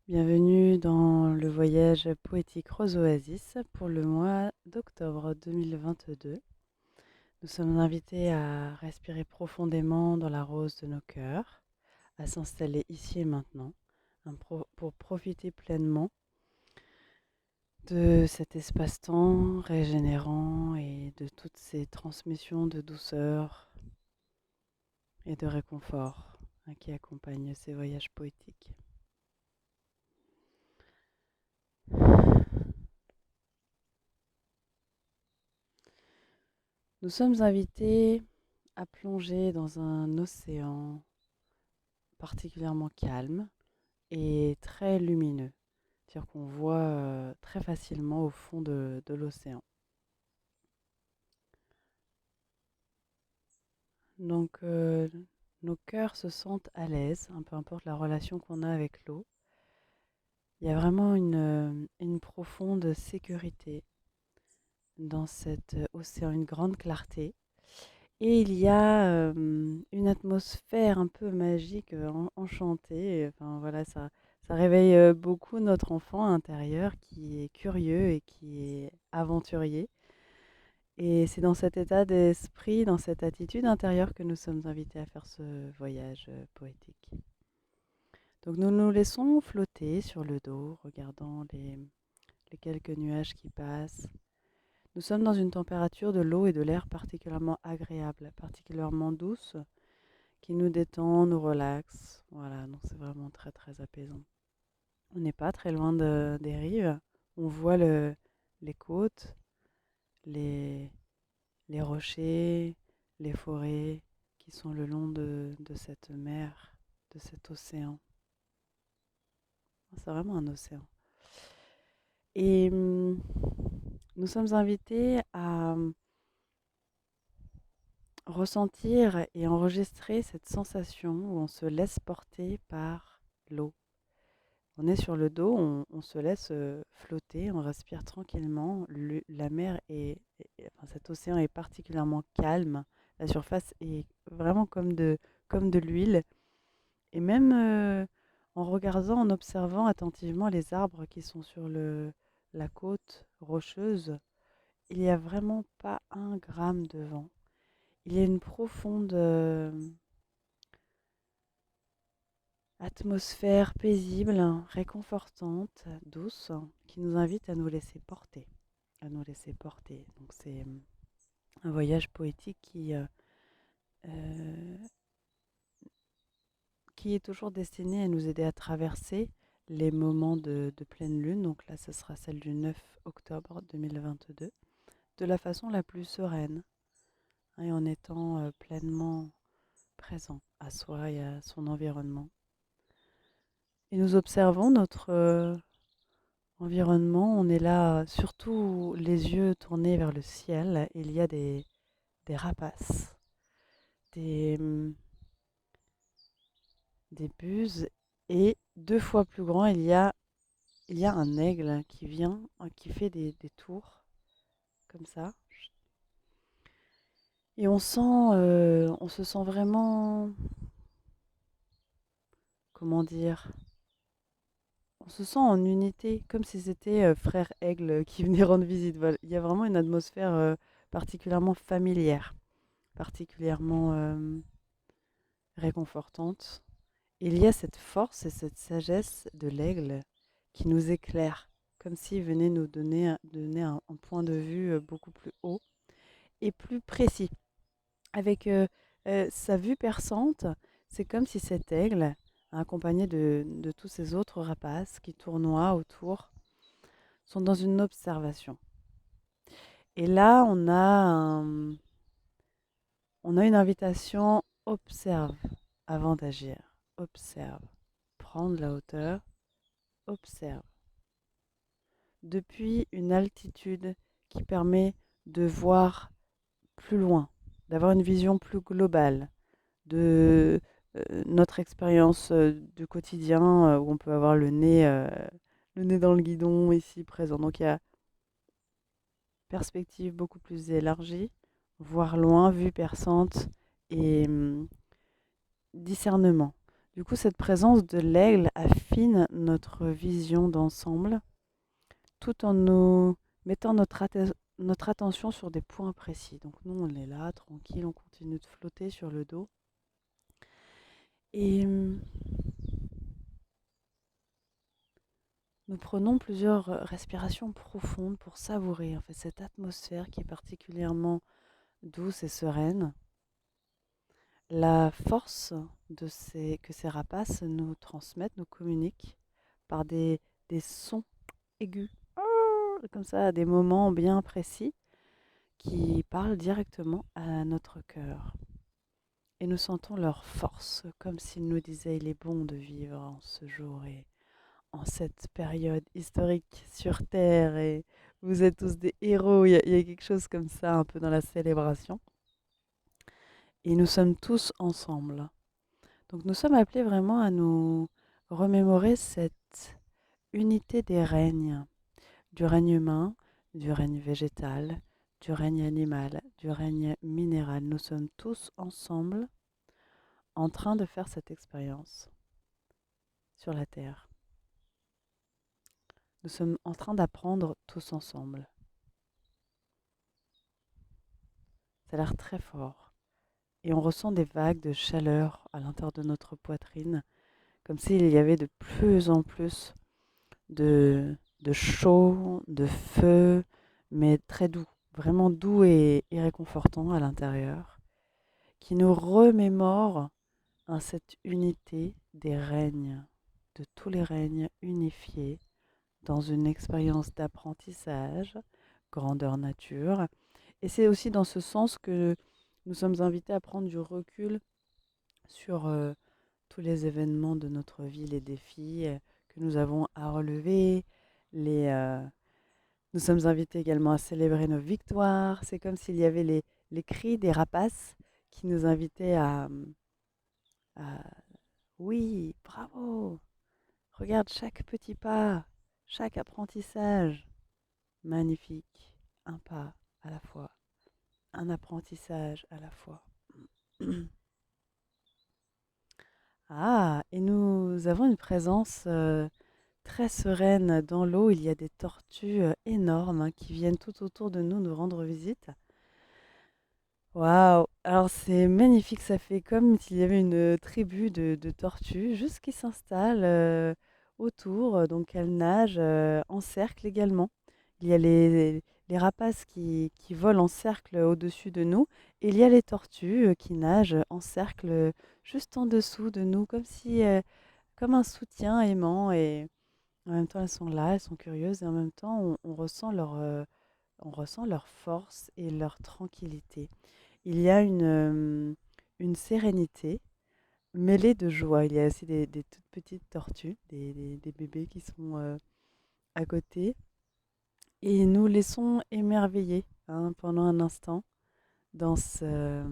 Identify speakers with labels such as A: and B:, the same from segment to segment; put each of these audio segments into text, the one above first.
A: Bienvenue dans le voyage poétique Rose Oasis pour le mois d'octobre 2022. Nous sommes invités à respirer profondément dans la rose de nos cœurs, à s'installer ici et maintenant pour profiter pleinement de cet espace-temps régénérant et de toutes ces transmissions de douceur et de réconfort qui accompagnent ces voyages poétiques. Nous sommes invités à plonger dans un océan particulièrement calme et très lumineux. C'est-à-dire qu'on voit très facilement au fond de l'océan. Donc nos cœurs se sentent à l'aise, peu importe la relation qu'on a avec l'eau. Il y a vraiment une profonde sécurité dans cet océan, une grande clarté. Et il y a une atmosphère un peu magique, enchantée. Enfin voilà, ça réveille beaucoup notre enfant intérieur qui est curieux et qui est aventurier. Et c'est dans cet état d'esprit, dans cette attitude intérieure que nous sommes invités à faire ce voyage poétique. Donc nous nous laissons flotter sur le dos, regardant les quelques nuages qui passent. Nous sommes dans une température de l'eau et de l'air particulièrement agréable, particulièrement douce, qui nous détend, nous relaxe. Voilà, donc c'est vraiment très très apaisant. On n'est pas très loin des rives. On voit les côtes, les, les rochers, les forêts qui sont le long de cette mer, de cet océan. C'est vraiment un océan. Et nous sommes invités à ressentir et enregistrer cette sensation où on se laisse porter par l'eau. On est sur le dos, on se laisse flotter, on respire tranquillement. La mer enfin, cet océan est particulièrement calme. La surface est vraiment comme de l'huile. Et même en regardant, en observant attentivement les arbres qui sont sur la côte rocheuse, il n'y a vraiment pas un gramme de vent. Il y a une profonde atmosphère paisible, réconfortante, douce, qui nous invite à nous laisser porter. À nous laisser porter. Donc c'est un voyage poétique euh, qui est toujours destiné à nous aider à traverser les moments de pleine lune. Donc là, ce sera celle du 9 octobre 2022, de la façon la plus sereine, et en étant pleinement présent à soi et à son environnement. Et nous observons notre environnement. On est là, surtout les yeux tournés vers le ciel. Il y a des rapaces, des, hum, des buses, et 2 fois plus grand, il y a un aigle qui vient, qui fait des tours, comme ça. Et on se sent vraiment, comment dire, on se sent en unité, comme si c'était frère aigle qui venait rendre visite. Voilà. Il y a vraiment une atmosphère particulièrement familière, particulièrement réconfortante. Il y a cette force et cette sagesse de l'aigle qui nous éclaire, comme s'il venait nous donner un point de vue beaucoup plus haut et plus précis. Avec sa vue perçante, c'est comme si cet aigle, accompagné de tous ces autres rapaces qui tournoient autour, sont dans une observation. Et là, on a une invitation: observe avant d'agir. Observe. Prendre la hauteur. Observe. Depuis une altitude qui permet de voir plus loin, d'avoir une vision plus globale de notre expérience du quotidien, où on peut avoir le nez dans le guidon ici présent. Donc il y a perspective beaucoup plus élargie, voir loin, vue perçante et discernement. Du coup, cette présence de l'aigle affine notre vision d'ensemble tout en nous mettant notre attention sur des points précis. Donc nous, on est là, tranquille, on continue de flotter sur le dos. Et nous prenons plusieurs respirations profondes pour savourer en fait cette atmosphère qui est particulièrement douce et sereine. La force que ces rapaces nous transmettent, nous communiquent par des sons aigus, comme ça, à des moments bien précis, qui parlent directement à notre cœur. Et nous sentons leur force, comme s'ils nous disaient il est bon de vivre en ce jour et en cette période historique sur Terre. Et vous êtes tous des héros, il y a quelque chose comme ça un peu dans la célébration. Et nous sommes tous ensemble. Donc nous sommes appelés vraiment à nous remémorer cette unité des règnes, du règne humain, du règne végétal, du règne animal, du règne minéral. Nous sommes tous ensemble en train de faire cette expérience sur la Terre. Nous sommes en train d'apprendre tous ensemble. Ça a l'air très fort. Et on ressent des vagues de chaleur à l'intérieur de notre poitrine, comme s'il y avait de plus en plus de chaud, de feu, mais très doux, vraiment doux et réconfortant à l'intérieur, qui nous remémore cette unité des règnes, de tous les règnes unifiés dans une expérience d'apprentissage, grandeur nature. Et c'est aussi dans ce sens que nous sommes invités à prendre du recul sur tous les événements de notre vie, les défis que nous avons à relever. Les, euh, Nous sommes invités également à célébrer nos victoires. C'est comme s'il y avait les cris des rapaces qui nous invitaient à oui, bravo, regarde chaque petit pas, chaque apprentissage. Magnifique, un pas à la fois, un apprentissage à la fois. Ah, et nous avons une présence très sereine dans l'eau. Il y a des tortues énormes qui viennent tout autour de nous rendre visite. Waouh! Alors c'est magnifique, ça fait comme s'il y avait une tribu de tortues juste qui s'installent autour. Donc elles nagent en cercle également. Il y a les rapaces qui volent en cercle au-dessus de nous. Et il y a les tortues qui nagent en cercle juste en dessous de nous, comme si, comme un soutien aimant. Et en même temps, elles sont là, elles sont curieuses. Et en même temps, on ressent leur force et leur tranquillité. Il y a une sérénité mêlée de joie. Il y a aussi des toutes petites tortues, des bébés qui sont à côté. Et nous laissons émerveiller pendant un instant dans ce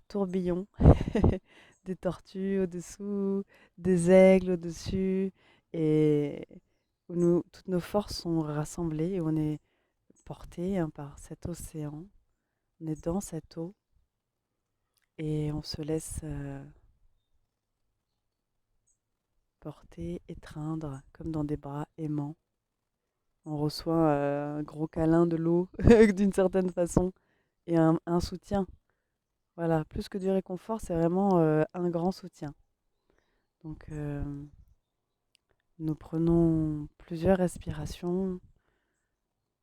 A: tourbillon des tortues au-dessous, des aigles au-dessus, et où toutes nos forces sont rassemblées et on est porté par cet océan. On est dans cette eau et on se laisse porter, étreindre comme dans des bras aimants. On reçoit un gros câlin de l'eau d'une certaine façon et un soutien. Voilà, plus que du réconfort, c'est vraiment un grand soutien. Donc nous prenons plusieurs respirations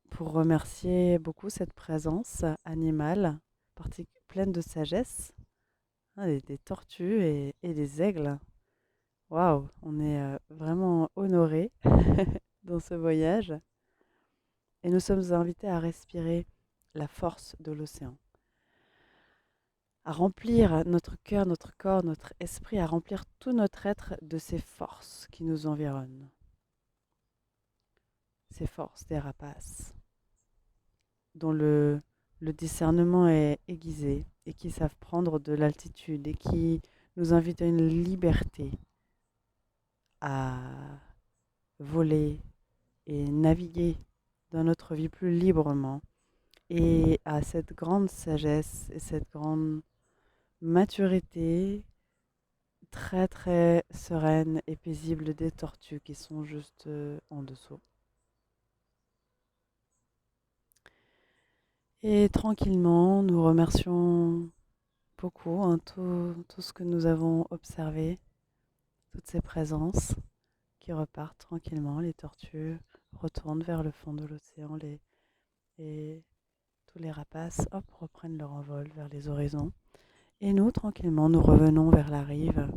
A: pour remercier beaucoup cette présence animale, pleine de sagesse, des tortues et des aigles. Waouh, on est vraiment honorés dans ce voyage et nous sommes invités à respirer la force de l'océan, à remplir notre cœur, notre corps, notre esprit, à remplir tout notre être de ces forces qui nous environnent, ces forces des rapaces, dont le discernement est aiguisé et qui savent prendre de l'altitude et qui nous invitent à une liberté, à voler et naviguer dans notre vie plus librement et à cette grande sagesse et cette grande maturité très très sereine et paisible des tortues qui sont juste en dessous. Et tranquillement, nous remercions beaucoup hein, tout ce que nous avons observé, toutes ces présences qui repartent tranquillement. Les tortues retournent vers le fond de l'océan et tous les rapaces hop, reprennent leur envol vers les horizons. Et nous, tranquillement, nous revenons vers la rive,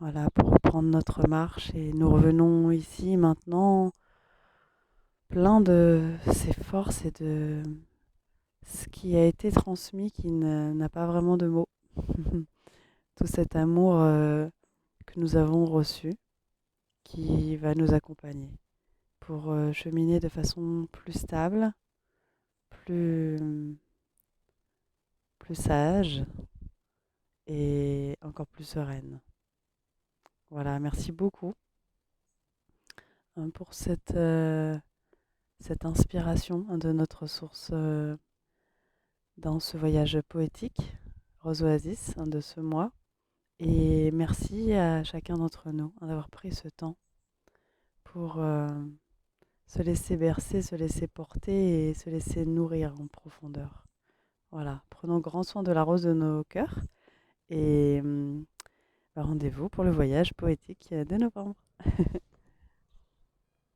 A: voilà, pour reprendre notre marche. Et nous revenons ici maintenant plein de ces forces et de ce qui a été transmis qui n'a pas vraiment de mots. Tout cet amour que nous avons reçu qui va nous accompagner pour cheminer de façon plus stable, plus, plus sage et encore plus sereine. Voilà, merci beaucoup hein, pour cette inspiration hein, de notre source dans ce voyage poétique, Rose Oasis, hein, de ce mois. Et merci à chacun d'entre nous hein, d'avoir pris ce temps pour se laisser bercer, se laisser porter et se laisser nourrir en profondeur. Voilà, prenons grand soin de la rose de nos cœurs et rendez-vous pour le voyage poétique de novembre.